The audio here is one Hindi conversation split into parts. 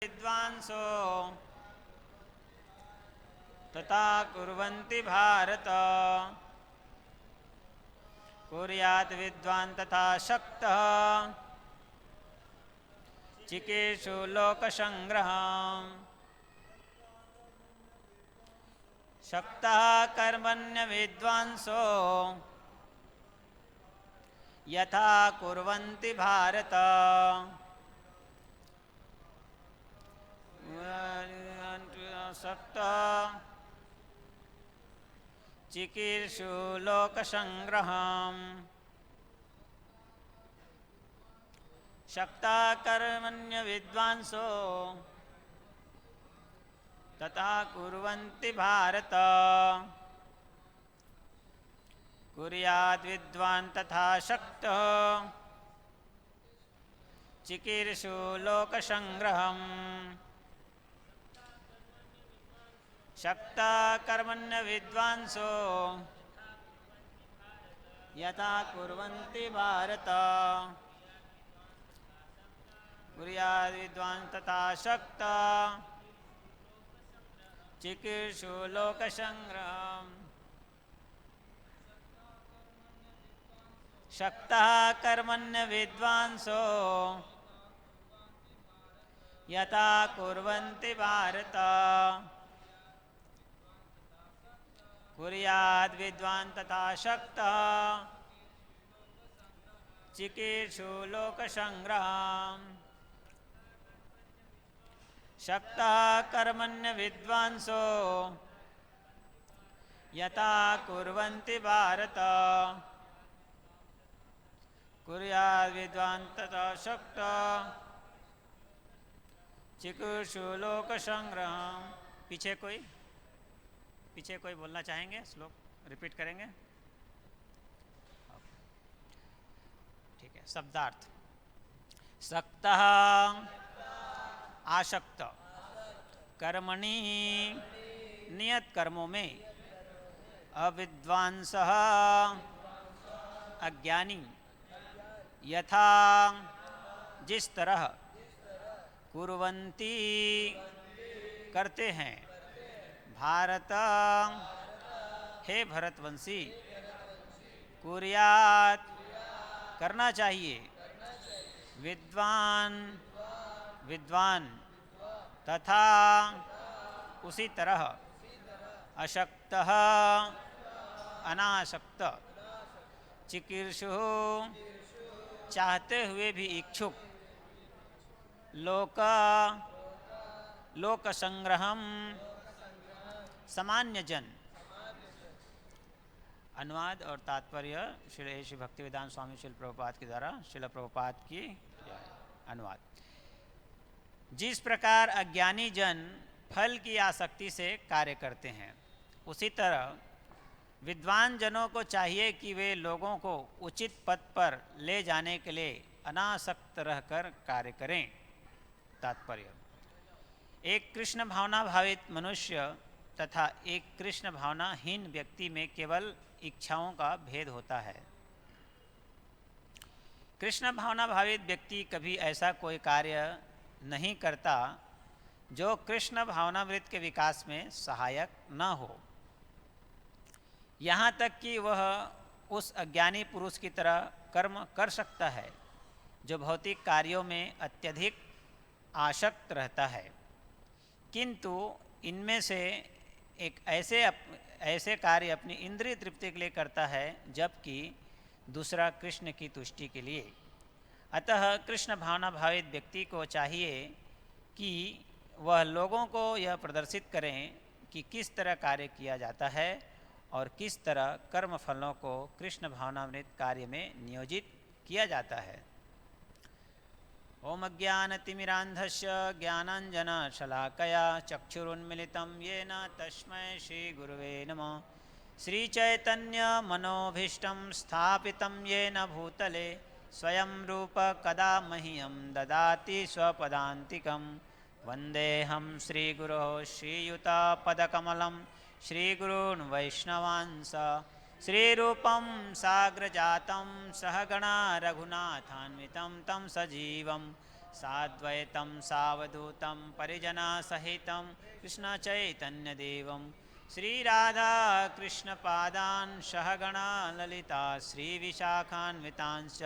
विद्वांसो तथा कुर्वन्ति भारत। कुर्यात् विद्वान् तथा शक्तः चिकीर्षु लोकसंग्रहम्। शक्तः कर्मण्य विद्वांसो यथा कुर्वन्ति भारत। शक्तः चिकीर्षु लोकसंग्रहम्। शक्ता कर्मण्य विद्वांसो तथा कुर्वन्ति भारत। कुर्याद् विद्वान् तथा शक्तः चिकीर्षु लोकसंग्रहम्। शक्ता कर्मण्य विद्वांसो यथा कुर्वन्ति भारत। कुर्याद् विद्वान् तथा शक्तः चिकीर्षु लोकसंग्रहम्। शक्तः कर्मण्य विद्वांसो यथा कुर्वन्ति भारत। कुर्याद् विद्वान् तथा शक्तः चिकीर्षु लोकसंग्रहम्। शक्तः कर्मण्य विद्वांसो यथा कुर्वन्ति भारत। कुर्याद् विद्वान् तथा शक्तः चिकीर्षु लोकसंग्रहम्। पीछे कोई बोलना चाहेंगे? श्लोक रिपीट करेंगे? ठीक है। शब्दार्थ। शक्तः आसक्त, कर्मणि नियत कर्मों में, अविद्वांसः अज्ञानी, यथा जिस तरह, कुर्वन्ति करते हैं, भारत हे भरतवंशी, कुर्यात् करना चाहिए, विद्वान तथा उसी तरह, अशक्तः अनासक्त, चिकीर्षु चाहते हुए भी इच्छुक, लोक संग्रहम सामान्य जन। अनुवाद और तात्पर्य श्री भक्तिवेदांत स्वामी शिल प्रभुपाद के द्वारा शिल प्रभुपाद की अनुवाद। जिस प्रकार अज्ञानी जन फल की आसक्ति से कार्य करते हैं, उसी तरह विद्वान जनों को चाहिए कि वे लोगों को उचित पथ पर ले जाने के लिए अनासक्त रहकर कार्य करें। तात्पर्य: एक कृष्ण भावना भावित मनुष्य तथा एक कृष्ण भावनाहीन व्यक्ति में केवल इच्छाओं का भेद होता है। कृष्ण भावना भावित व्यक्ति कभी ऐसा कोई कार्य नहीं करता जो कृष्ण भावनामृत के विकास में सहायक न हो। यहाँ तक कि वह उस अज्ञानी पुरुष की तरह कर्म कर सकता है जो भौतिक कार्यों में अत्यधिक आसक्त रहता है, किंतु इनमें से एक ऐसे कार्य अपनी इंद्रिय तृप्ति के लिए करता है, जबकि दूसरा कृष्ण की तुष्टि के लिए। अतः कृष्ण भावना भावित व्यक्ति को चाहिए कि वह लोगों को यह प्रदर्शित करें कि किस तरह कार्य किया जाता है और किस तरह कर्म फलों को कृष्ण भावनामृत कार्य में नियोजित किया जाता है। ओम अज्ञानतिमिरान्धस्य ज्ञानाञ्जनशलाकया चक्षुरुन्मिलितं येन तस्मै श्रीगुरुवे नमः। श्रीचैतन्यमनोभीष्टं स्थापितं येन भूतले स्वयं रूप कदा मह्यं ददाति स्वपदान्तिकं। वन्देऽहं श्रीगुरोः श्रीयुतपदकमलं श्रीगुरून् वैष्णवांस। श्रीरूपं साग्रजातं सहगणा रघुनाथान्वितं तं सजीवं साद्वैतं सावधूतं परिजनसहितं कृष्णचैतन्यदेवं श्रीराधाकृष्णपादान् सहगणा ललिता श्रीविशाखान्वितांश्च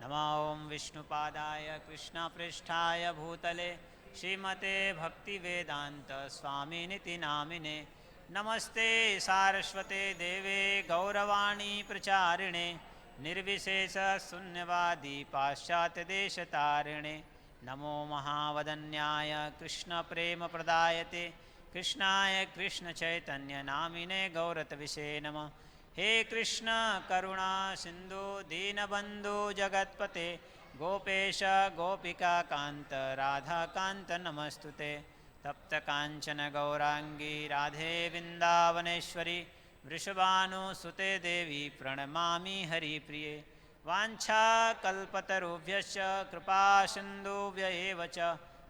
नमो ॐ विष्णुपादाय कृष्णपृष्ठाय भूतले श्रीमते भक्तिवेदान्तस्वामिनिति नामिने नमस्ते सारस्वते देवे गौरवाणी प्रचारिणे निर्विशेषशून्यवादी पाश्चात्यदेशतारिणे नमो महावदन्याय कृष्णप्रेमप्रदायते कृष्णाय कृष्णचैतन्यनामिने गौरतविषे नमः। हे कृष्ण करुणा सिंधु दीनबंधु जगत्पते गोपेश गोपिका कांत राधा कांत नमस्तुते। तप्त कांचन गौरांगी राधे वृंदावनेश्वरी वृषभानुसुते देवी प्रणमामि हरिप्रिये। वाञ्छाकल्पतरुभ्यश्च कृपा सिन्धुभ्य एव च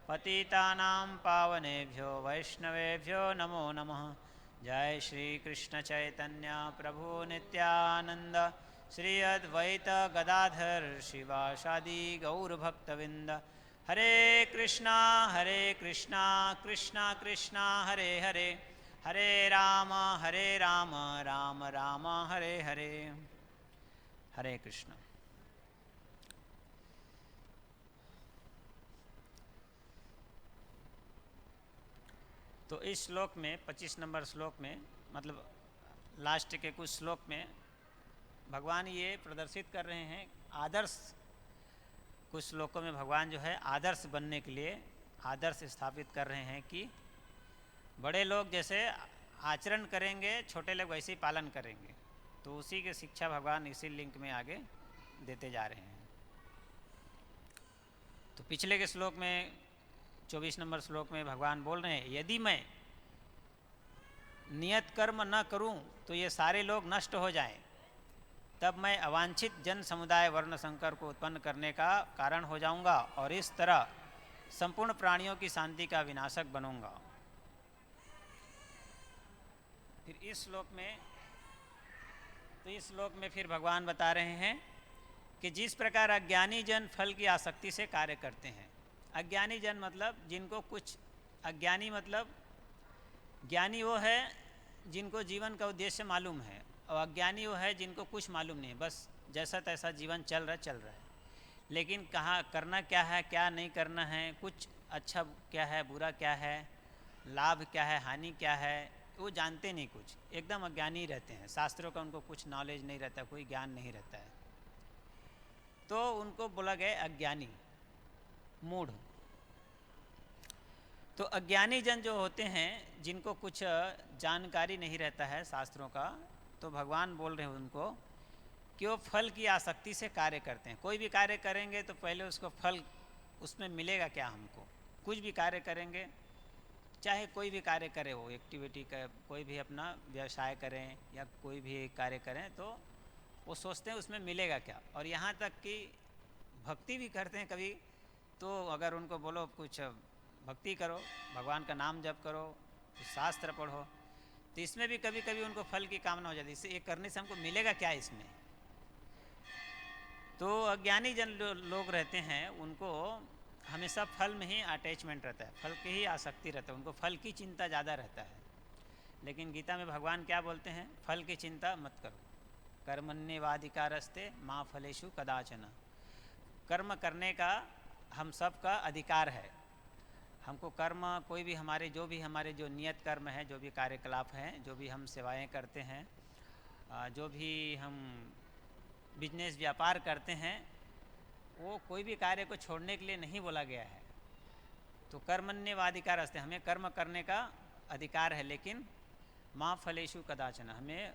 पतितानां पावनेभ्यो वैष्णवेभ्यो नमो नमः। जय श्री कृष्ण चैतन्य प्रभु नित्यानंद श्री अद्वैत गदाधर शिवासादि गौरभक्तविंद। हरे कृष्णा कृष्णा कृष्णा हरे हरे हरे राम राम राम हरे हरे। हरे कृष्ण। तो इस श्लोक में 25 नंबर श्लोक में मतलब लास्ट के कुछ श्लोक में भगवान ये प्रदर्शित कर रहे हैं आदर्श। कुछ श्लोकों में भगवान जो है आदर्श बनने के लिए आदर्श स्थापित कर रहे हैं कि बड़े लोग जैसे आचरण करेंगे छोटे लोग वैसे ही पालन करेंगे। तो उसी की शिक्षा भगवान इसी लिंक में आगे देते जा रहे हैं। तो पिछले के श्लोक में 24 नंबर श्लोक में भगवान बोल रहे हैं यदि मैं नियत कर्म न करूं तो ये सारे लोग नष्ट हो जाएं, तब मैं अवांछित जन समुदाय वर्ण संकर को उत्पन्न करने का कारण हो जाऊंगा और इस तरह संपूर्ण प्राणियों की शांति का विनाशक बनूंगा। फिर इस श्लोक में फिर भगवान बता रहे हैं कि जिस प्रकार अज्ञानी जन फल की आसक्ति से कार्य करते हैं। अज्ञानी जन मतलब जिनको कुछ, अज्ञानी मतलब ज्ञानी वो है जिनको जीवन का उद्देश्य मालूम है और अज्ञानी वो है जिनको कुछ मालूम नहीं, बस जैसा तैसा जीवन चल रहा है। लेकिन कहाँ करना क्या है क्या नहीं करना है, कुछ अच्छा क्या है बुरा क्या है, लाभ क्या है हानि क्या है, वो जानते नहीं, कुछ एकदम अज्ञानी रहते हैं। शास्त्रों का उनको कुछ नॉलेज नहीं रहता, कोई ज्ञान नहीं रहता है, तो उनको बोला गया अज्ञानी, मूढ़। तो अज्ञानी जन जो होते हैं जिनको कुछ जानकारी नहीं रहता है शास्त्रों का, तो भगवान बोल रहे हैं उनको कि वो फल की आसक्ति से कार्य करते हैं। कोई भी कार्य करेंगे तो पहले उसको फल उसमें मिलेगा क्या, हमको कुछ भी कार्य करेंगे, चाहे कोई भी कार्य करें, वो एक्टिविटी का कोई भी अपना व्यवसाय करें या कोई भी कार्य करें, तो वो सोचते हैं उसमें मिलेगा क्या। और यहाँ तक कि भक्ति भी करते हैं कभी, तो अगर उनको बोलो कुछ भक्ति करो, भगवान का नाम जप करो, कुछ शास्त्र पढ़ो, तो इसमें भी कभी कभी उनको फल की कामना हो जाती है, इससे ये करने से हमको मिलेगा क्या इसमें। तो अज्ञानी जन लोग रहते हैं उनको हमेशा फल में ही अटैचमेंट रहता है, फल की ही आसक्ति रहता है, उनको फल की चिंता ज़्यादा रहता है। लेकिन गीता में भगवान क्या बोलते हैं, फल की चिंता मत करो, कर्मण्येवाधिकारस्ते माँ फलेषु कदाचन। कर्म करने का हम सब का अधिकार है। हमको कर्म कोई भी हमारे जो नियत कर्म है, जो भी कार्यकलाप हैं, जो भी हम सेवाएं करते हैं, जो भी हम बिजनेस व्यापार करते हैं, वो कोई भी कार्य को छोड़ने के लिए नहीं बोला गया है। तो कर्मण्येवाधिकारस्ते, हमें कर्म करने का अधिकार है, लेकिन माँ फलेषु कदाचन, हमें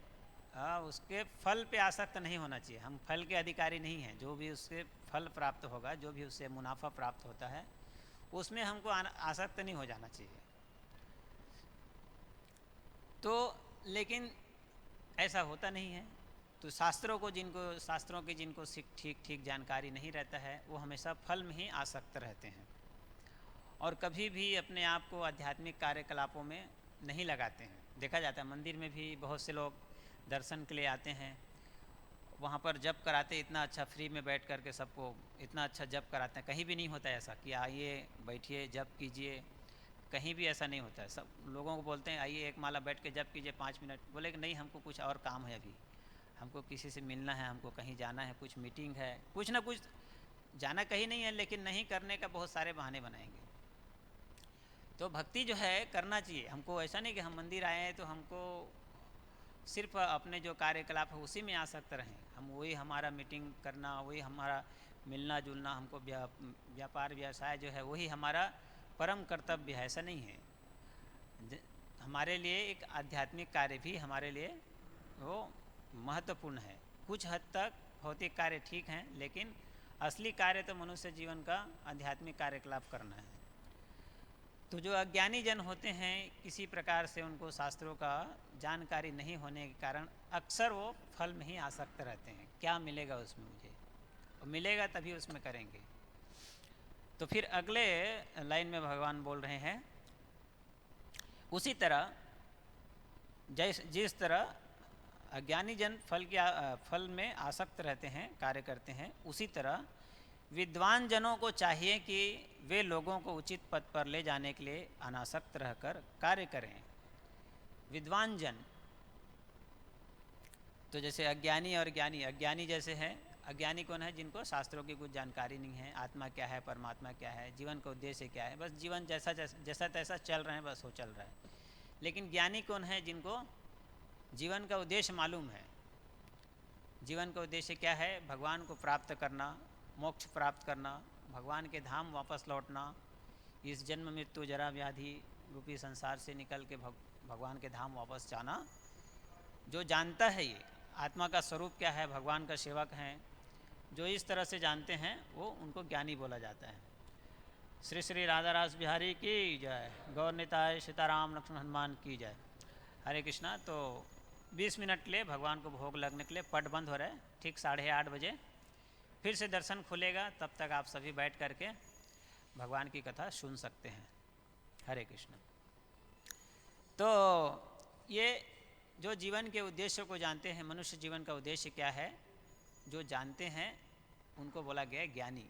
उसके फल पे आसक्त नहीं होना चाहिए। हम फल के अधिकारी नहीं हैं। जो भी उससे फल प्राप्त होगा, जो भी उससे मुनाफा प्राप्त होता है, उसमें हमको आसक्त नहीं हो जाना चाहिए। तो लेकिन ऐसा होता नहीं है। तो शास्त्रों की जिनको ठीक जानकारी नहीं रहता है, वो हमेशा फल में ही आसक्त रहते हैं और कभी भी अपने आप को आध्यात्मिक कार्यकलापों में नहीं लगाते हैं। देखा जाता है मंदिर में भी बहुत से लोग दर्शन के लिए आते हैं, वहाँ पर जप कराते, इतना अच्छा फ्री में बैठ करके सबको इतना अच्छा जप कराते हैं। कहीं भी नहीं होता है ऐसा कि आइए बैठिए जप कीजिए, कहीं भी ऐसा नहीं होता है। सब लोगों को बोलते हैं आइए एक माला बैठ के जप कीजिए 5 मिनट, बोले कि नहीं हमको कुछ और काम है, अभी हमको किसी से मिलना है, हमको कहीं जाना है, कुछ मीटिंग है, कुछ ना कुछ। जाना कहीं नहीं है लेकिन नहीं करने का बहुत सारे बहाने बनाएंगे। तो भक्ति जो है करना चाहिए हमको। ऐसा नहीं कि हम मंदिर आए हैं तो हमको सिर्फ अपने जो कार्यकलाप है उसी में आसक्त रहें, हम वही हमारा मीटिंग करना, वही हमारा मिलना जुलना, हमको व्यापार व्यवसाय जो है वही हमारा परम कर्तव्य है, ऐसा नहीं है। हमारे लिए एक आध्यात्मिक कार्य भी हमारे लिए वो महत्वपूर्ण है। कुछ हद तक भौतिक कार्य ठीक हैं, लेकिन असली कार्य तो मनुष्य जीवन का आध्यात्मिक कार्यकलाप करना है। तो जो अज्ञानी जन होते हैं, किसी प्रकार से उनको शास्त्रों का जानकारी नहीं होने के कारण अक्सर वो फल में ही आसक्त रहते हैं। क्या मिलेगा उसमें मुझे, और मिलेगा तभी उसमें करेंगे। तो फिर अगले लाइन में भगवान बोल रहे हैं, उसी तरह जिस तरह अज्ञानी जन फल में आसक्त रहते हैं, कार्य करते हैं, उसी तरह विद्वान जनों को चाहिए कि वे लोगों को उचित पद पर ले जाने के लिए अनासक्त रहकर कार्य करें। विद्वान जन तो जैसे अज्ञानी और ज्ञानी। अज्ञानी जैसे हैं, अज्ञानी कौन है? जिनको शास्त्रों की कुछ जानकारी नहीं है, आत्मा क्या है, परमात्मा क्या है, जीवन का उद्देश्य क्या है, बस जीवन जैसा तैसा चल रहे हैं, बस वो चल रहा है। लेकिन ज्ञानी कौन है? जिनको जीवन का उद्देश्य मालूम है। जीवन का उद्देश्य क्या है? भगवान को प्राप्त करना, मोक्ष प्राप्त करना, भगवान के धाम वापस लौटना, इस जन्म मृत्यु जरा व्याधि रूपी संसार से निकल के भगवान के धाम वापस जाना। जो जानता है ये आत्मा का स्वरूप क्या है, भगवान का सेवक हैं, जो इस तरह से जानते हैं, वो उनको ज्ञानी बोला जाता है। श्री श्री राधा रास बिहारी की जय, गौर निताय सीताराम लक्ष्मण हनुमान की जय। हरे कृष्णा। तो 20 मिनट के लिए भगवान को भोग लगने के लिए पट बंद हो रहा है। ठीक 8:30 बजे फिर से दर्शन खुलेगा, तब तक आप सभी बैठ करके भगवान की कथा सुन सकते हैं। हरे कृष्ण। तो ये जो जीवन के उद्देश्य को जानते हैं, मनुष्य जीवन का उद्देश्य क्या है, जो जानते हैं उनको बोला गया है ज्ञानी।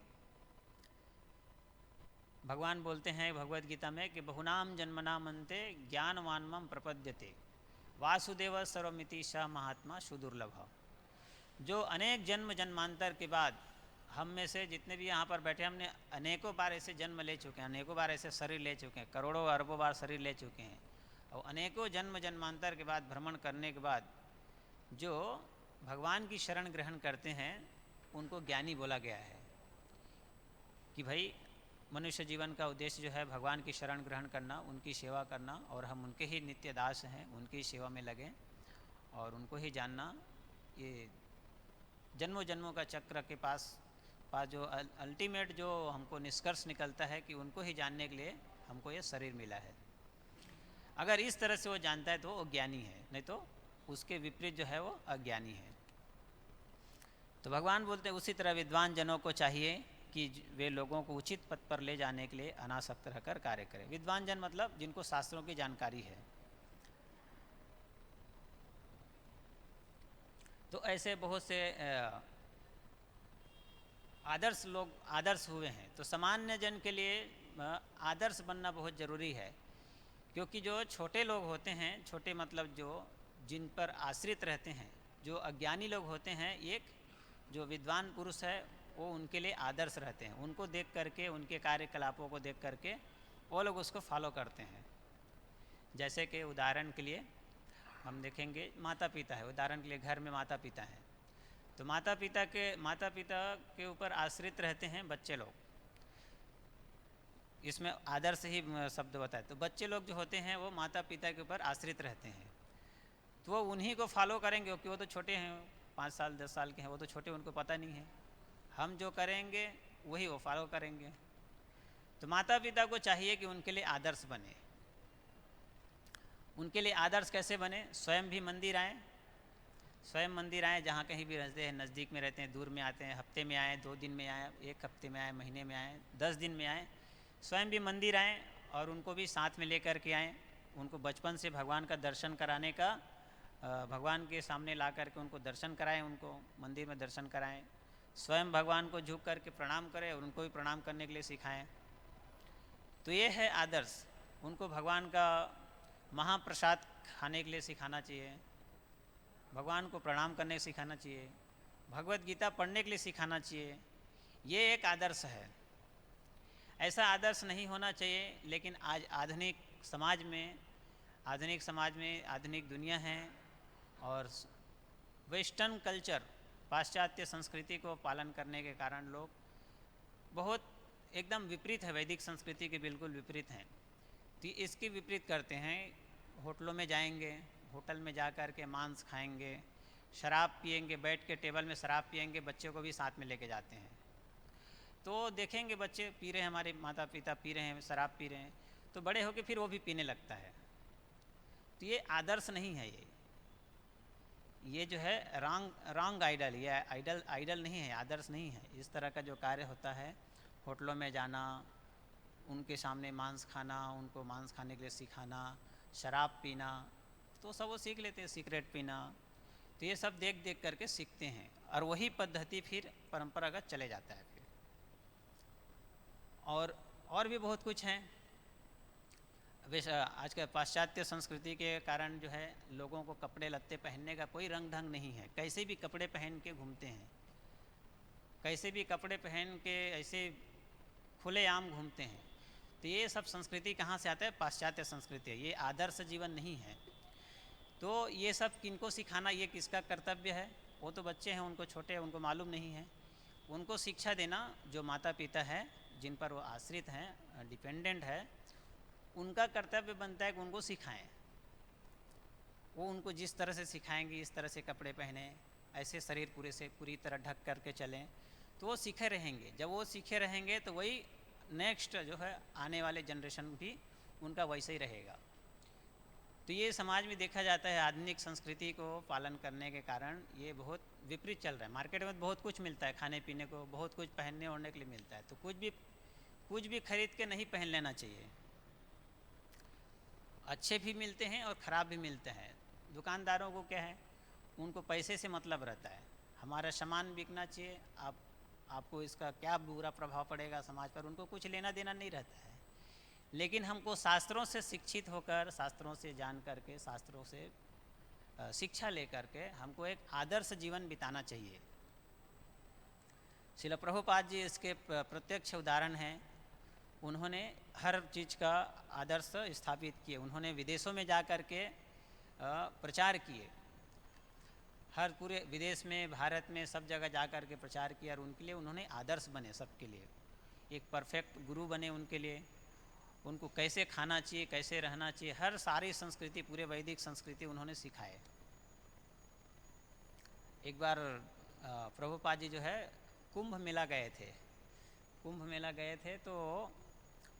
भगवान बोलते हैं भगवद गीता में कि बहुनाम जन्मनाम अन्ते ज्ञानवान्मम प्रपद्यते वासुदेव सर्वमिति स महात्मा सुदुर्लभ। जो अनेक जन्म जन्मांतर के बाद, हम में से जितने भी यहाँ पर बैठे, हमने अनेकों बार ऐसे जन्म ले चुके हैं, अनेकों बार ऐसे शरीर ले चुके हैं, करोड़ों अरबों बार शरीर ले चुके हैं, और अनेकों जन्म जन्मांतर के बाद भ्रमण करने के बाद जो भगवान की शरण ग्रहण करते हैं उनको ज्ञानी बोला गया है। कि भाई मनुष्य जीवन का उद्देश्य जो है भगवान की शरण ग्रहण करना, उनकी सेवा करना, और हम उनके ही नित्य दास हैं, उनकी सेवा में लगें और उनको ही जानना। ये जन्मों जन्मों का चक्र के पास जो अल्टीमेट जो हमको निष्कर्ष निकलता है कि उनको ही जानने के लिए हमको ये शरीर मिला है। अगर इस तरह से वो जानता है तो वो ज्ञानी है, नहीं तो उसके विपरीत जो है वो अज्ञानी है। तो भगवान बोलते हैं उसी तरह विद्वान जनों को चाहिए कि वे लोगों को उचित पथ पर ले जाने के लिए अनासक्त रहकर कार्य करें। विद्वान जन मतलब जिनको शास्त्रों की जानकारी है। तो ऐसे बहुत से आदर्श लोग आदर्श हुए हैं। तो सामान्य जन के लिए आदर्श बनना बहुत ज़रूरी है, क्योंकि जो छोटे लोग होते हैं, छोटे मतलब जो जिन पर आश्रित रहते हैं, जो अज्ञानी लोग होते हैं, एक जो विद्वान पुरुष है वो उनके लिए आदर्श रहते हैं। उनको देख करके, उनके कार्यकलापों को देख करके वो लोग उसको फॉलो करते हैं। जैसे कि उदाहरण के लिए हम देखेंगे माता पिता है, उदाहरण के लिए घर में माता पिता हैं, तो माता पिता के ऊपर आश्रित रहते हैं बच्चे लोग। इसमें आदर्श ही शब्द बताए। तो बच्चे लोग जो होते हैं वो माता पिता के ऊपर आश्रित रहते हैं, तो वो उन्हीं को फॉलो करेंगे, क्योंकि वो तो छोटे हैं, 5 साल 10 साल के हैं, वो तो छोटे, उनको पता नहीं है। हम जो करेंगे वही वो फॉलो करेंगे। तो माता पिता को चाहिए कि उनके लिए आदर्श बने। उनके लिए आदर्श कैसे बने? स्वयं भी मंदिर आए, स्वयं मंदिर आए, जहाँ कहीं भी रहते हैं, नज़दीक में रहते हैं, दूर में आते हैं, हफ्ते में आए, 2 दिन में आए, 1 हफ्ते में आए, महीने में आए, 10 दिन में आए, स्वयं भी मंदिर आए और उनको भी साथ में लेकर के आए। उनको बचपन से भगवान का दर्शन कराने का भगवान के सामने ला करके उनको दर्शन कराएं, उनको मंदिर में दर्शन कराएं, स्वयं भगवान को झुक करके प्रणाम करें और उनको भी प्रणाम करने के लिए सिखाएं। तो ये है आदर्श। उनको भगवान का महाप्रसाद खाने के लिए सिखाना चाहिए, भगवान को प्रणाम करने सिखाना चाहिए, भगवत गीता पढ़ने के लिए सिखाना चाहिए। ये एक आदर्श है। ऐसा आदर्श नहीं होना चाहिए, लेकिन आज आधुनिक समाज में आधुनिक दुनिया है और वेस्टर्न कल्चर, पाश्चात्य संस्कृति को पालन करने के कारण लोग बहुत एकदम विपरीत है, वैदिक संस्कृति के बिल्कुल विपरीत हैं। तो इसके विपरीत करते हैं। होटलों में जाएंगे, होटल में जा कर के मांस खाएंगे, शराब पिएंगे, बैठ के टेबल में शराब पिएंगे, बच्चों को भी साथ में लेके जाते हैं। तो देखेंगे बच्चे पी रहे हैं, हमारे माता पिता पी रहे हैं, शराब पी रहे हैं, तो बड़े होके फिर वो भी पीने लगता है। तो ये आदर्श नहीं है, ये जो है रॉन्ग आइडल, ये आइडल नहीं है, आदर्श नहीं है। इस तरह का जो कार्य होता है, होटलों में जाना, उनके सामने मांस खाना, उनको मांस खाने के लिए सिखाना, शराब पीना, तो सब वो सीख लेते हैं, सिगरेट पीना, तो ये सब देख देख करके सीखते हैं और वही पद्धति फिर परंपरागत चले जाता है फिर। और भी बहुत कुछ हैं। आज के पाश्चात्य संस्कृति के कारण जो है लोगों को कपड़े लत्ते पहनने का कोई रंग ढंग नहीं है, कैसे भी कपड़े पहन के घूमते हैं, कैसे भी कपड़े पहन के ऐसे खुलेआम घूमते हैं। तो ये सब संस्कृति कहाँ से आता है? पाश्चात्य संस्कृति है, ये आदर्श जीवन नहीं है। तो ये सब किनको सिखाना, ये किसका कर्तव्य है? वो तो बच्चे हैं, उनको छोटे हैं, उनको मालूम नहीं है। उनको शिक्षा देना जो माता पिता है, जिन पर वो आश्रित हैं, डिपेंडेंट है, उनका कर्तव्य बनता है कि उनको सिखाएं। वो उनको जिस तरह से सिखाएंगे, इस तरह से कपड़े पहने, ऐसे शरीर पूरी तरह ढक करके चलें, तो वो सीखे रहेंगे। जब वो सीखे रहेंगे तो वही नेक्स्ट जो है आने वाले जनरेशन भी उनका वैसे ही रहेगा। तो ये समाज में देखा जाता है, आधुनिक संस्कृति को पालन करने के कारण ये बहुत विपरीत चल रहा है। मार्केट में बहुत कुछ मिलता है, खाने पीने को बहुत कुछ, पहनने ओढ़ने के लिए मिलता है, तो कुछ भी खरीद के नहीं पहन लेना चाहिए। अच्छे भी मिलते हैं और ख़राब भी मिलते हैं। दुकानदारों को क्या है, उनको पैसे से मतलब रहता है, हमारा सामान बिकना चाहिए, आपको इसका क्या बुरा प्रभाव पड़ेगा समाज पर, उनको कुछ लेना देना नहीं रहता है। लेकिन हमको शास्त्रों से शिक्षित होकर, शास्त्रों से जान करके, शास्त्रों से शिक्षा लेकर के हमको एक आदर्श जीवन बिताना चाहिए। श्रील प्रभुपाद जी इसके प्रत्यक्ष उदाहरण हैं। उन्होंने हर चीज़ का आदर्श स्थापित किए। उन्होंने विदेशों में जा कर के प्रचार किए, हर पूरे विदेश में, भारत में, सब जगह जा कर के प्रचार किया और उनके लिए उन्होंने आदर्श बने, सबके लिए एक परफेक्ट गुरु बने उनके लिए। उनको कैसे खाना चाहिए, कैसे रहना चाहिए, हर सारी संस्कृति, पूरे वैदिक संस्कृति उन्होंने सिखाए। एक बार प्रभुपाद जी जो है कुंभ मेला गए थे। कुंभ मेला गए थे तो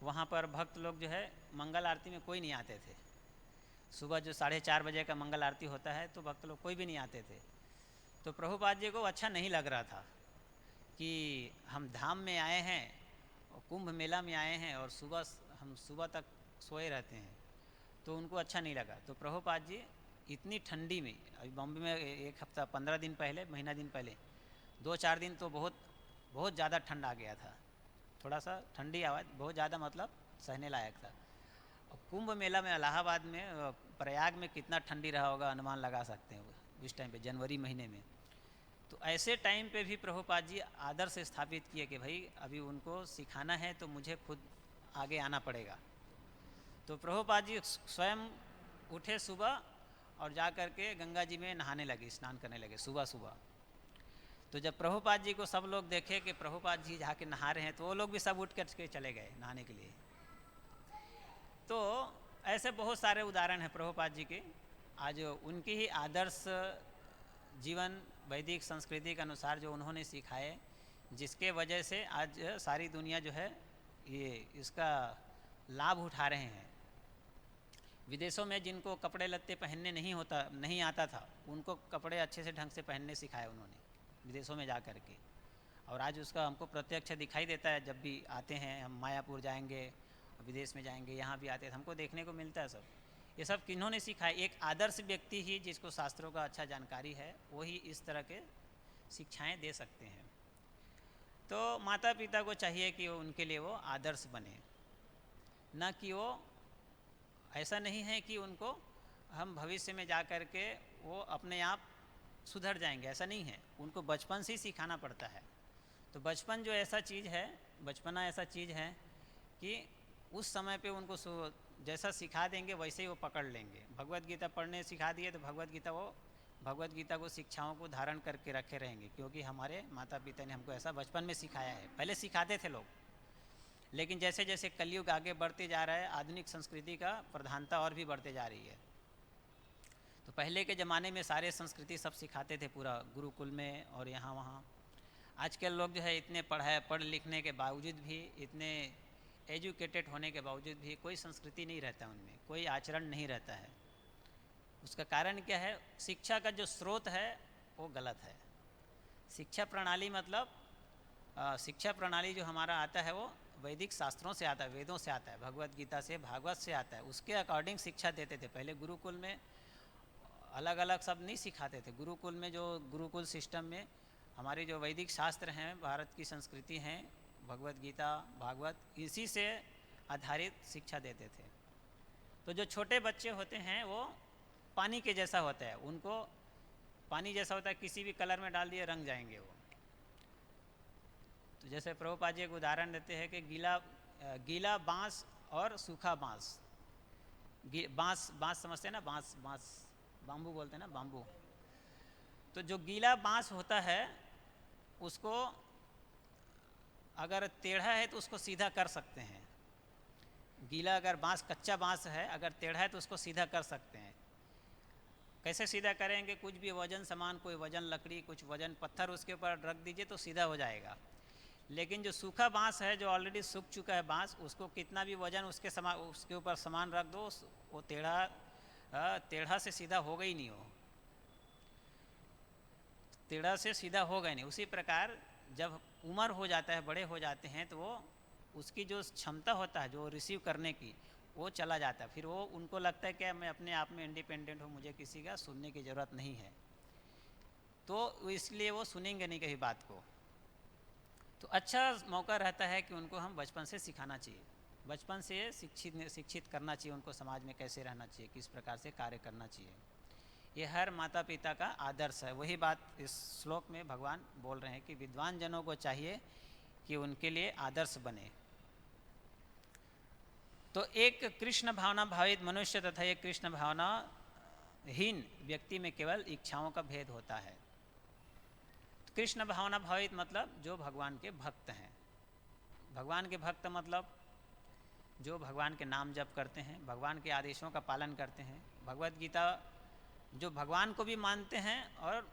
वहाँ पर भक्त लोग जो है मंगल आरती में कोई नहीं आते थे। सुबह जो 4:30 बजे का मंगल आरती होता है तो भक्त लोग कोई भी नहीं आते थे। तो प्रभुपाद जी को अच्छा नहीं लग रहा था कि हम धाम में आए हैं और कुंभ मेला में आए हैं और हम सुबह तक सोए रहते हैं, तो उनको अच्छा नहीं लगा। तो प्रभुपाद जी इतनी ठंडी में, अभी बॉम्बे में एक हफ्ता 15 दिन पहले, महीना दिन पहले 2-4 दिन तो बहुत ज़्यादा ठंड आ गया था। थोड़ा सा ठंडी आवाज़, बहुत ज़्यादा मतलब सहने लायक था। और कुंभ मेला में इलाहाबाद में, प्रयाग में कितना ठंडी रहा होगा अनुमान लगा सकते हैं उस टाइम पे, जनवरी महीने में। तो ऐसे टाइम पे भी प्रभुपाद जी आदर्श स्थापित किए कि भाई अभी उनको सिखाना है तो मुझे खुद आगे आना पड़ेगा। तो प्रभुपाद जी स्वयं उठे सुबह और जा कर के गंगा जी में नहाने लगे, स्नान करने लगे सुबह सुबह। तो जब प्रभुपाद जी को सब लोग देखे कि प्रभुपाद जी जाके नहा रहे हैं, तो वो लोग भी सब उठ कर के चले गए नहाने के लिए। तो ऐसे बहुत सारे उदाहरण हैं प्रभुपाद जी के। आज उनकी ही आदर्श जीवन वैदिक संस्कृति के अनुसार जो उन्होंने सिखाए, जिसके वजह से आज सारी दुनिया जो है ये इसका लाभ उठा रहे हैं। विदेशों में जिनको कपड़े लत्ते पहनने नहीं आता था, उनको कपड़े अच्छे से ढंग से पहनने सिखाए उन्होंने विदेशों में जा कर के। और आज उसका हमको प्रत्यक्ष दिखाई देता है। जब भी आते हैं, हम मायापुर जाएंगे, विदेश में जाएंगे, यहाँ भी आते हैं, हमको देखने को मिलता है सब। ये सब किन्होंने सिखाया? एक आदर्श व्यक्ति ही जिसको शास्त्रों का अच्छा जानकारी है वही इस तरह के शिक्षाएं दे सकते हैं। तो माता पिता को चाहिए कि वो उनके लिए वो आदर्श बने, न कि वो ऐसा नहीं है कि उनको हम भविष्य में जा कर के वो अपने आप सुधर जाएंगे, ऐसा नहीं है। उनको बचपन से ही सिखाना पड़ता है। तो बचपन जो ऐसा चीज़ है, बचपना ऐसा चीज़ है कि उस समय पे उनको जैसा सिखा देंगे वैसे ही वो पकड़ लेंगे। भगवत गीता पढ़ने सिखा दिए तो भगवत गीता को शिक्षाओं को धारण करके रखे रहेंगे, क्योंकि हमारे माता पिता ने हमको ऐसा बचपन में सिखाया है। पहले सिखाते थे लोग, लेकिन जैसे जैसे कलयुग आगे बढ़ते जा रहा है, आधुनिक संस्कृति का प्रधानता और भी बढ़ते जा रही है। तो पहले के ज़माने में सारे संस्कृति सब सिखाते थे पूरा गुरुकुल में और यहाँ वहाँ। आजकल लोग जो है इतने पढ़ लिखने के बावजूद भी, इतने एजुकेटेड होने के बावजूद भी कोई संस्कृति नहीं रहता उनमें, कोई आचरण नहीं रहता है। उसका कारण क्या है? शिक्षा का जो स्रोत है वो गलत है। शिक्षा प्रणाली मतलब शिक्षा प्रणाली जो हमारा आता है वो वैदिक शास्त्रों से आता है, वेदों से आता है, भगवत गीता से, भागवत से आता है। उसके अकॉर्डिंग शिक्षा देते थे। पहले गुरुकुल में अलग अलग सब नहीं सिखाते थे। गुरुकुल में जो गुरुकुल सिस्टम में हमारे जो वैदिक शास्त्र हैं, भारत की संस्कृति हैं, भगवत गीता, भागवत, इसी से आधारित शिक्षा देते थे। तो जो छोटे बच्चे होते हैं वो पानी के जैसा होता है, उनको पानी जैसा होता है, किसी भी कलर में डाल दिए रंग जाएंगे वो। तो जैसे प्रभुपाद जी एक उदाहरण देते हैं कि गीला बांस और सूखा बांस। बांस समझते हैं ना? बांस बाम्बू बोलते हैं ना, बाम्बू। तो जो गीला बांस होता है उसको अगर टेढ़ा है तो उसको सीधा कर सकते हैं। गीला अगर बांस, कच्चा बांस है, अगर टेढ़ा है तो उसको सीधा कर सकते हैं। कैसे सीधा करेंगे? कुछ भी वजन सामान, कोई वजन लकड़ी, कुछ वजन पत्थर उसके ऊपर रख दीजिए तो सीधा हो जाएगा। लेकिन जो सूखा बांस है, जो ऑलरेडी सूख चुका है बांस, उसको कितना भी वजन उसके ऊपर सामान रख दो, वो टेढ़ा से सीधा होगा ही नहीं। हो टेढ़ा से सीधा होगा ही नहीं। उसी प्रकार जब उम्र हो जाता है, बड़े हो जाते हैं, तो वो उसकी जो क्षमता होता है जो रिसीव करने की, वो चला जाता है। फिर वो उनको लगता है कि मैं अपने आप में इंडिपेंडेंट हूँ, मुझे किसी का सुनने की ज़रूरत नहीं है। तो इसलिए वो सुनेंगे नहीं कहीं बात को। तो अच्छा मौका रहता है कि उनको हम बचपन से सिखाना चाहिए, बचपन से शिक्षित करना चाहिए उनको, समाज में कैसे रहना चाहिए, किस प्रकार से कार्य करना चाहिए। ये हर माता पिता का आदर्श है। वही बात इस श्लोक में भगवान बोल रहे हैं कि विद्वान जनों को चाहिए कि उनके लिए आदर्श बने। तो एक कृष्ण भावना भावित मनुष्य तथा एक कृष्ण भावना हीन व्यक्ति में केवल इच्छाओं का भेद होता है। कृष्ण भावना भावित मतलब जो भगवान के भक्त हैं। भगवान के भक्त मतलब जो भगवान के नाम जप करते हैं, भगवान के आदेशों का पालन करते हैं, भगवत गीता, जो भगवान को भी मानते हैं और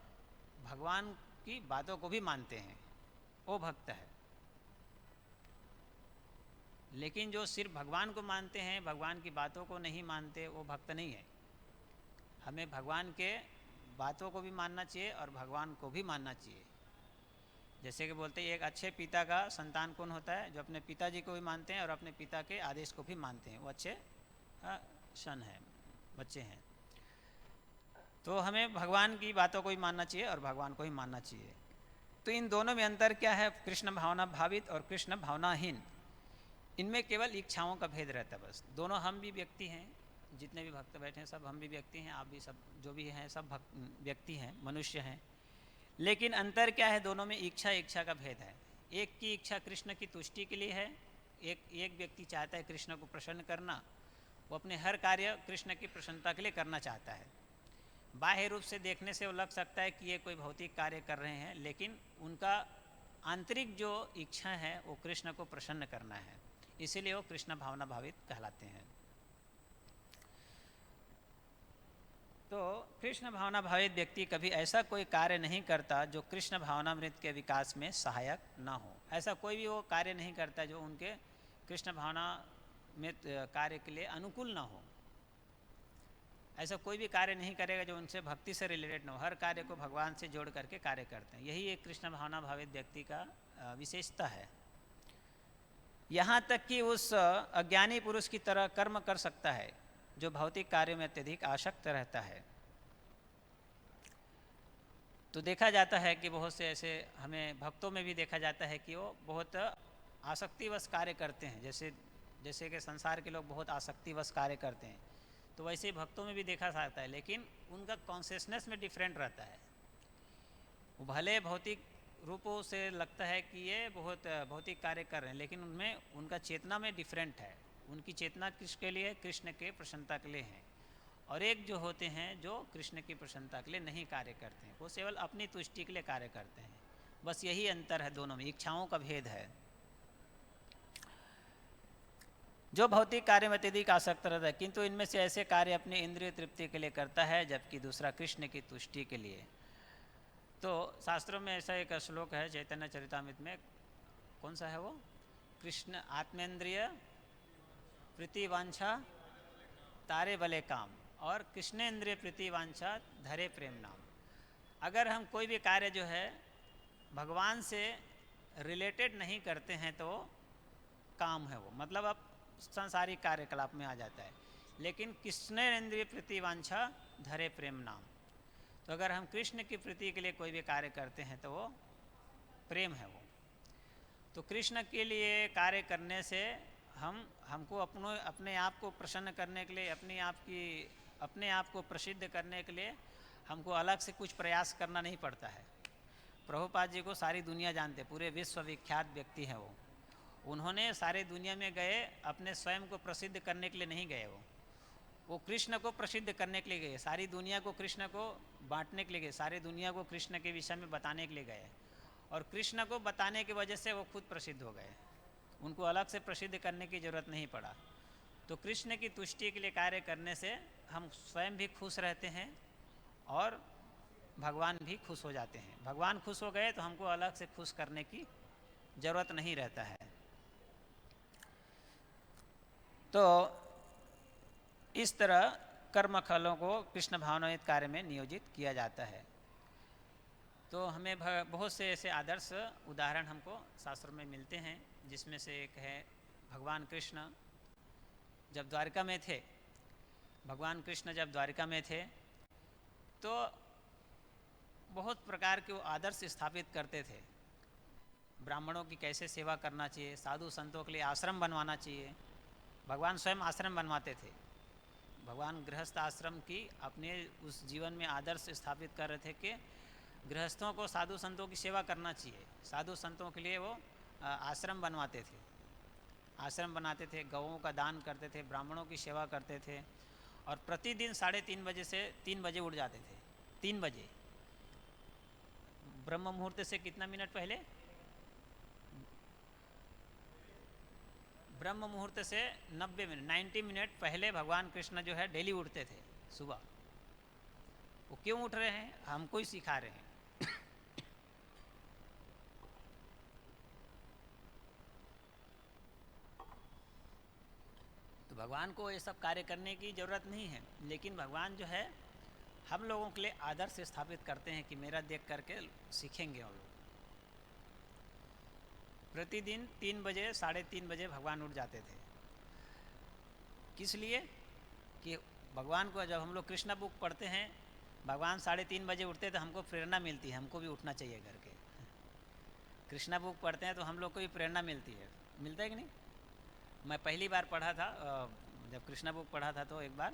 भगवान की बातों को भी मानते हैं, वो भक्त है। लेकिन जो सिर्फ भगवान को मानते हैं, भगवान की बातों को नहीं मानते, वो भक्त नहीं है। हमें भगवान के बातों को भी मानना चाहिए और भगवान को भी मानना चाहिए। जैसे कि बोलते हैं एक अच्छे पिता का संतान कौन होता है? जो अपने पिताजी को भी मानते हैं और अपने पिता के आदेश को भी मानते हैं, वो अच्छे सन हैं, बच्चे हैं। तो हमें भगवान की बातों को भी मानना चाहिए और भगवान को ही मानना चाहिए। तो इन दोनों में अंतर क्या है? कृष्ण भावना भावित और कृष्ण भावनाहीन, इनमें केवल इच्छाओं का भेद रहता है बस। दोनों हम भी व्यक्ति हैं, जितने भी भक्त बैठे हैं सब हम भी व्यक्ति हैं, आप भी सब जो भी हैं सब व्यक्ति हैं, मनुष्य हैं। लेकिन अंतर क्या है? दोनों में इच्छा का भेद है। एक की इच्छा कृष्ण की तुष्टि के लिए है, एक व्यक्ति चाहता है कृष्ण को प्रसन्न करना, वो अपने हर कार्य कृष्ण की प्रसन्नता के लिए करना चाहता है। बाह्य रूप से देखने से वो लग सकता है कि ये कोई भौतिक कार्य कर रहे हैं, लेकिन उनका आंतरिक जो इच्छा है वो कृष्ण को प्रसन्न करना है, इसीलिए वो कृष्ण भावना भावित कहलाते हैं। तो कृष्ण भावना भावित व्यक्ति कभी ऐसा कोई कार्य नहीं करता जो कृष्ण भावनामृत के विकास में सहायक ना हो। ऐसा कोई भी वो कार्य नहीं करता जो उनके कृष्ण भावनामृत कार्य के लिए अनुकूल ना हो। ऐसा कोई भी कार्य नहीं करेगा जो उनसे भक्ति से रिलेटेड ना हो। हर कार्य को भगवान से जोड़ करके कार्य करते हैं। यही एक कृष्ण भावना भावित व्यक्ति का विशेषता है। यहाँ तक कि उस अज्ञानी पुरुष की तरह कर्म कर सकता है, जो भौतिक कार्यों में अत्यधिक आसक्त रहता है। तो देखा जाता है कि बहुत से ऐसे हमें भक्तों में भी देखा जाता है कि वो बहुत आसक्तिवश कार्य करते हैं, जैसे कि संसार के लोग बहुत आसक्तिवश कार्य करते हैं, तो वैसे ही भक्तों में भी देखा जाता है, लेकिन उनका कॉन्शियसनेस में डिफरेंट रहता है। वो भले भौतिक रूपों से लगता है कि ये बहुत भौतिक कार्य कर रहे हैं, लेकिन उनमें उनका चेतना में डिफरेंट है। उनकी चेतना किसके लिए? कृष्ण के प्रसन्नता के लिए है। और एक जो होते हैं जो कृष्ण की प्रसन्नता के लिए नहीं कार्य करते हैं, वो केवल अपनी तुष्टि के लिए कार्य करते हैं। बस यही अंतर है दोनों में, इच्छाओं का भेद है। जो भौतिक कार्य में अत्यधिक आसक्त रहता है, किंतु इनमें से ऐसे कार्य अपनी इंद्रिय तृप्ति के लिए करता है, जबकि दूसरा कृष्ण की तुष्टि के लिए। तो शास्त्रों में ऐसा एक श्लोक है चैतन्य चरितामृत में, कौन सा है वो? कृष्ण आत्मेंद्रिय प्रीति वांछा तारे भले काम, और कृष्णेंद्रिय प्रीति वांछा धरे प्रेम नाम। अगर हम कोई भी कार्य जो है भगवान से रिलेटेड नहीं करते हैं तो काम है वो, मतलब अब सांसारिक कार्यकलाप में आ जाता है। लेकिन कृष्णेंद्रिय प्रीति वांछा धरे प्रेम नाम, तो अगर हम कृष्ण की प्रीति के लिए कोई भी कार्य करते हैं तो वो प्रेम है वो। तो कृष्ण के लिए कार्य करने से हमको अपने आप को प्रसन्न करने के लिए, अपने आप को प्रसिद्ध करने के लिए हमको अलग से कुछ प्रयास करना नहीं पड़ता है। प्रभुपाद जी को सारी दुनिया जानते, पूरे विश्व विख्यात व्यक्ति हैं वो। उन्होंने सारे दुनिया में गए अपने स्वयं को प्रसिद्ध करने के लिए नहीं गए, वो कृष्ण को प्रसिद्ध करने के लिए गए, सारी दुनिया को कृष्ण को बांटने के लिए गए, सारी दुनिया को कृष्ण के विषय में बताने के लिए गए, और कृष्ण को बताने की वजह से वो खुद प्रसिद्ध हो गए। उनको अलग से प्रसिद्ध करने की ज़रूरत नहीं पड़ा। तो कृष्ण की तुष्टि के लिए कार्य करने से हम स्वयं भी खुश रहते हैं और भगवान भी खुश हो जाते हैं। भगवान खुश हो गए तो हमको अलग से खुश करने की ज़रूरत नहीं रहता है। तो इस तरह कर्म फलों को कृष्ण भावनायुक्त कार्य में नियोजित किया जाता है। तो हमें बहुत से ऐसे आदर्श उदाहरण हमको शास्त्र में मिलते हैं, जिसमें से एक है भगवान कृष्ण जब द्वारिका में थे। भगवान कृष्ण जब द्वारिका में थे तो बहुत प्रकार के वो आदर्श स्थापित करते थे। ब्राह्मणों की कैसे सेवा करना चाहिए, साधु संतों के लिए आश्रम बनवाना चाहिए। भगवान स्वयं आश्रम बनवाते थे। भगवान गृहस्थ आश्रम की अपने उस जीवन में आदर्श स्थापित कर रहे थे कि गृहस्थों को साधु संतों की सेवा करना चाहिए। साधु संतों के लिए वो आश्रम बनवाते थे, आश्रम बनाते थे, गौओं का दान करते थे, ब्राह्मणों की सेवा करते थे, और प्रतिदिन 3:30 बजे से 3 बजे उठ जाते थे। 3 बजे ब्रह्म मुहूर्त से कितना मिनट पहले? ब्रह्म मुहूर्त से 90 मिनट पहले भगवान कृष्ण जो है डेली उठते थे सुबह। वो क्यों उठ रहे हैं? हमको ही सिखा रहे हैं। तो भगवान को ये सब कार्य करने की ज़रूरत नहीं है, लेकिन भगवान जो है हम लोगों के लिए आदर्श स्थापित करते हैं कि मेरा देख करके सीखेंगे हम लोग। प्रतिदिन 3 बजे 3:30 बजे भगवान उठ जाते थे। किस लिए? कि भगवान को जब हम लोग कृष्णा बुक पढ़ते हैं, भगवान 3:30 बजे उठते तो हमको प्रेरणा मिलती है, हमको भी उठना चाहिए करके। कृष्णा बुक पढ़ते हैं तो हम लोग को भी प्रेरणा मिलती है। मिलता है कि नहीं? मैं पहली बार पढ़ा था, जब कृष्णा बुक पढ़ा था तो एक बार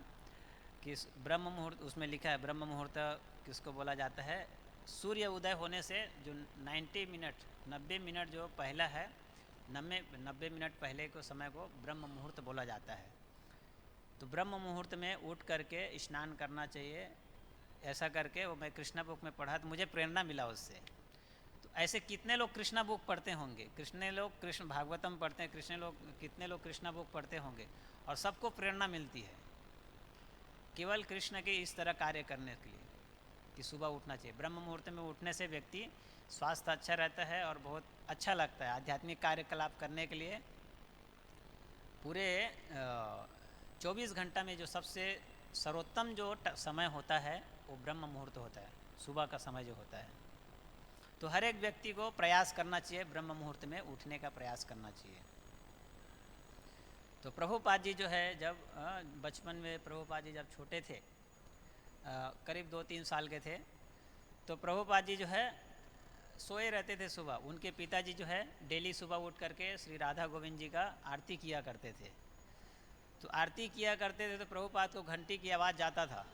कि ब्रह्म मुहूर्त, उसमें लिखा है ब्रह्म मुहूर्त किसको बोला जाता है? सूर्य उदय होने से जो 90 मिनट जो पहला है, 90 मिनट पहले को समय को ब्रह्म मुहूर्त बोला जाता है। तो ब्रह्म मुहूर्त में उठ करके स्नान करना चाहिए, ऐसा करके वो मैं कृष्णा बुक में पढ़ा तो मुझे प्रेरणा मिला उससे। तो ऐसे कितने लोग कृष्णा बुक पढ़ते होंगे, कृष्ण भागवतम पढ़ते हैं, कितने लोग कृष्णा बुक पढ़ते होंगे, और सबको प्रेरणा मिलती है केवल कृष्ण के इस तरह कार्य करने के लिए कि सुबह उठना चाहिए। ब्रह्म मुहूर्त में उठने से व्यक्ति स्वास्थ्य अच्छा रहता है और बहुत अच्छा लगता है। आध्यात्मिक कार्यकलाप करने के लिए पूरे 24 घंटा में जो सबसे सर्वोत्तम जो समय होता है वो ब्रह्म मुहूर्त होता है, सुबह का समय जो होता है। तो हर एक व्यक्ति को प्रयास करना चाहिए, ब्रह्म मुहूर्त में उठने का प्रयास करना चाहिए। तो प्रभुपाद जी जो है जब बचपन में प्रभुपाद जी जब छोटे थे, करीब 2-3 साल के थे, तो प्रभुपाद जी जो है सोए रहते थे सुबह। उनके पिताजी जो है डेली सुबह उठ करके श्री राधा गोविंद जी का आरती किया करते थे। तो आरती किया करते थे तो प्रभुपाद को घंटी की आवाज़ जाता था,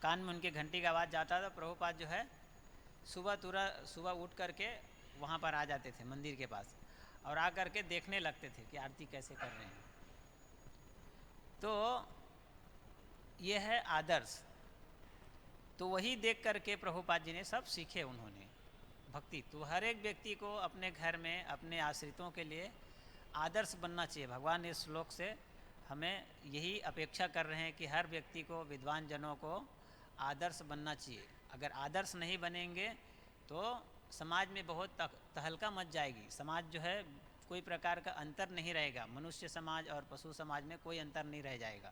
कान में उनके घंटी की आवाज़ जाता था। प्रभुपाद जो है सुबह उठ करके वहाँ पर आ जाते थे मंदिर के पास, और आ करके देखने लगते थे कि आरती कैसे कर रहे हैं। तो ये है आदर्श। तो वही देख करके प्रभुपाद जी ने सब सीखे उन्होंने भक्ति। तो हर एक व्यक्ति को अपने घर में अपने आश्रितों के लिए आदर्श बनना चाहिए। भगवान इस श्लोक से हमें यही अपेक्षा कर रहे हैं कि हर व्यक्ति को, विद्वान जनों को आदर्श बनना चाहिए। अगर आदर्श नहीं बनेंगे तो समाज में बहुत तहलका मच जाएगी। समाज जो है कोई प्रकार का अंतर नहीं रहेगा, मनुष्य समाज और पशु समाज में कोई अंतर नहीं रह जाएगा।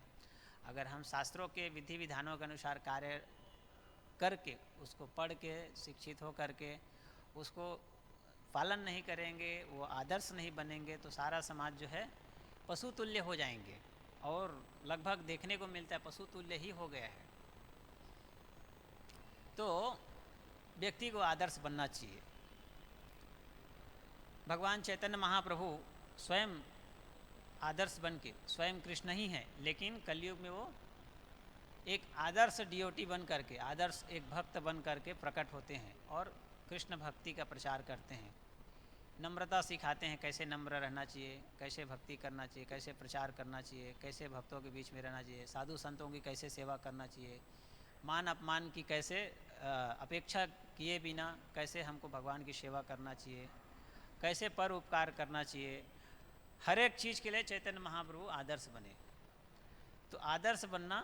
अगर हम शास्त्रों के विधि विधानों के अनुसार कार्य करके, उसको पढ़ के शिक्षित हो करके उसको पालन नहीं करेंगे, वो आदर्श नहीं बनेंगे, तो सारा समाज जो है पशु तुल्य हो जाएंगे। और लगभग देखने को मिलता है पशु तुल्य ही हो गया है। तो व्यक्ति को आदर्श बनना चाहिए। भगवान चैतन्य महाप्रभु स्वयं आदर्श बन के, स्वयं कृष्ण ही हैं, लेकिन कलयुग में वो एक आदर्श डीओटी बन करके, आदर्श एक भक्त बन करके प्रकट होते हैं और कृष्ण भक्ति का प्रचार करते हैं। नम्रता सिखाते हैं, कैसे नम्र रहना चाहिए, कैसे भक्ति करना चाहिए, कैसे प्रचार करना चाहिए, कैसे भक्तों के बीच में रहना चाहिए, साधु संतों की कैसे सेवा करना चाहिए, मान अपमान की कैसे अपेक्षा किए बिना कैसे हमको भगवान की सेवा करना चाहिए, कैसे पर उपकार करना चाहिए। हर एक चीज़ के लिए चैतन्य महाप्रभु आदर्श बने। तो आदर्श बनना,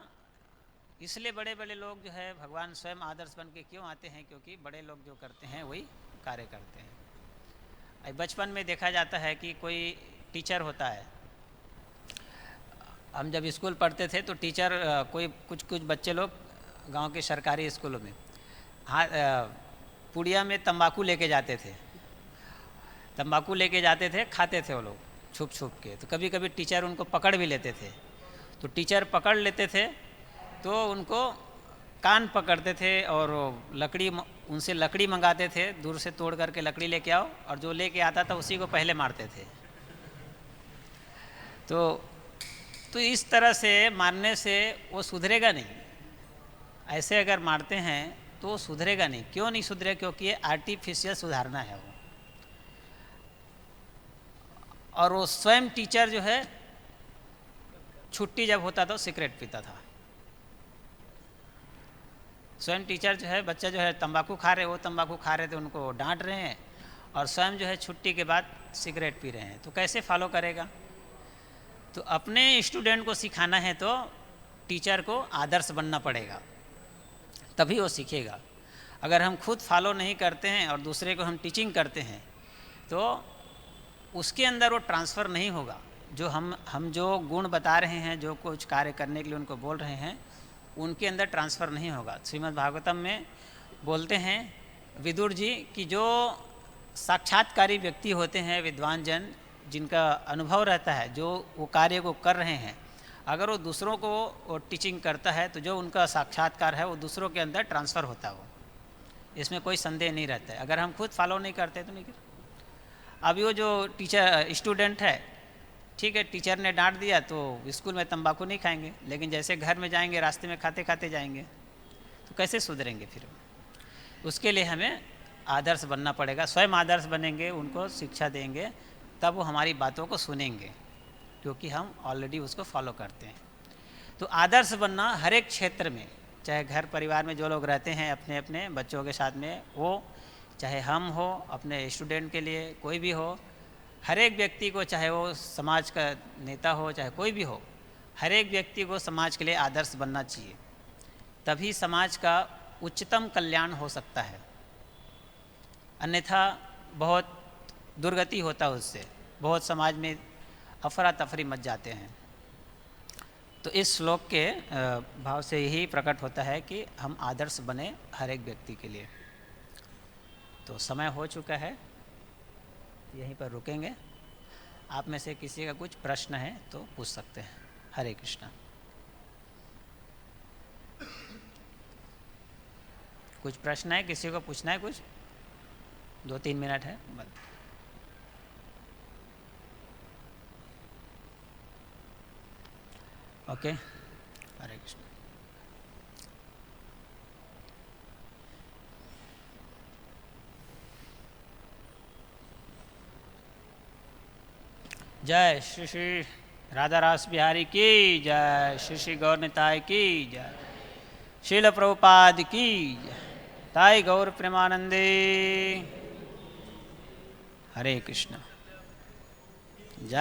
इसलिए बड़े बड़े लोग जो है भगवान स्वयं आदर्श बन के क्यों आते हैं, क्योंकि बड़े लोग जो करते हैं वही कार्य करते हैं। बचपन में देखा जाता है कि कोई टीचर होता है। हम जब स्कूल पढ़ते थे तो टीचर कोई कुछ बच्चे लोग गांव के सरकारी स्कूलों में पुड़िया में तंबाकू लेके जाते थे, खाते थे वो लोग छुप छुप के। तो कभी कभी टीचर उनको पकड़ भी लेते थे। तो टीचर पकड़ लेते थे तो उनको कान पकड़ते थे और उनसे लकड़ी मंगाते थे, दूर से तोड़ करके लकड़ी लेके आओ, और जो लेके आता था उसी को पहले मारते थे। तो इस तरह से मारने से वो सुधरेगा नहीं। ऐसे अगर मारते हैं तो वो सुधरेगा नहीं। क्यों नहीं सुधरेगा? क्योंकि ये आर्टिफिशियल सुधारना है वो। और वो स्वयं टीचर जो है छुट्टी जब होता था सिगरेट पीता था। स्वयं टीचर जो है, बच्चा जो है तंबाकू खा रहे थे, उनको डांट रहे हैं, और स्वयं जो है छुट्टी के बाद सिगरेट पी रहे हैं। तो कैसे फॉलो करेगा? तो अपने स्टूडेंट को सिखाना है तो टीचर को आदर्श बनना पड़ेगा, तभी वो सीखेगा। अगर हम खुद फॉलो नहीं करते हैं और दूसरे को हम टीचिंग करते हैं तो उसके अंदर वो ट्रांसफ़र नहीं होगा। जो हम जो गुण बता रहे हैं, जो कुछ कार्य करने के लिए उनको बोल रहे हैं, उनके अंदर ट्रांसफ़र नहीं होगा। श्रीमद् भागवतम में बोलते हैं विदुर जी कि जो साक्षात्कारी व्यक्ति होते हैं, विद्वान जन, जिनका अनुभव रहता है, जो वो कार्य को कर रहे हैं, अगर वो दूसरों को वो टीचिंग करता है तो जो उनका साक्षात्कार है वो दूसरों के अंदर ट्रांसफ़र होता है। वो इसमें कोई संदेह नहीं रहता है। अगर हम खुद फॉलो नहीं करते तो नहीं करते। अभी वो जो टीचर स्टूडेंट है, ठीक है, टीचर ने डांट दिया तो स्कूल में तंबाकू नहीं खाएंगे, लेकिन जैसे घर में जाएंगे रास्ते में खाते खाते जाएंगे, तो कैसे सुधरेंगे फिर? उसके लिए हमें आदर्श बनना पड़ेगा। स्वयं आदर्श बनेंगे, उनको शिक्षा देंगे, तब वो हमारी बातों को सुनेंगे, क्योंकि हम ऑलरेडी उसको फॉलो करते हैं। तो आदर्श बनना हर एक क्षेत्र में, चाहे घर परिवार में जो लोग रहते हैं अपने अपने बच्चों के साथ में, वो चाहे हम हो, अपने स्टूडेंट के लिए कोई भी हो, हर एक व्यक्ति को, चाहे वो समाज का नेता हो चाहे कोई भी हो, हर एक व्यक्ति को समाज के लिए आदर्श बनना चाहिए। तभी समाज का उच्चतम कल्याण हो सकता है, अन्यथा बहुत दुर्गति होता है। उससे बहुत समाज में अफरा तफरी मच जाते हैं। तो इस श्लोक के भाव से यही प्रकट होता है कि हम आदर्श बने हर एक व्यक्ति के लिए। तो समय हो चुका है, यहीं पर रुकेंगे। आप में से किसी का कुछ प्रश्न है तो पूछ सकते हैं। हरे कृष्णा। कुछ प्रश्न है, किसी को पूछना है कुछ? 2-3 मिनट है। ओके, हरे कृष्ण। जय श्री श्री राधा रास बिहारी की जय, श्री श्री गौर निताय की जय, शील प्रभुपाद की जय, ताई गौर प्रेमानंदे। हरे कृष्ण। जय।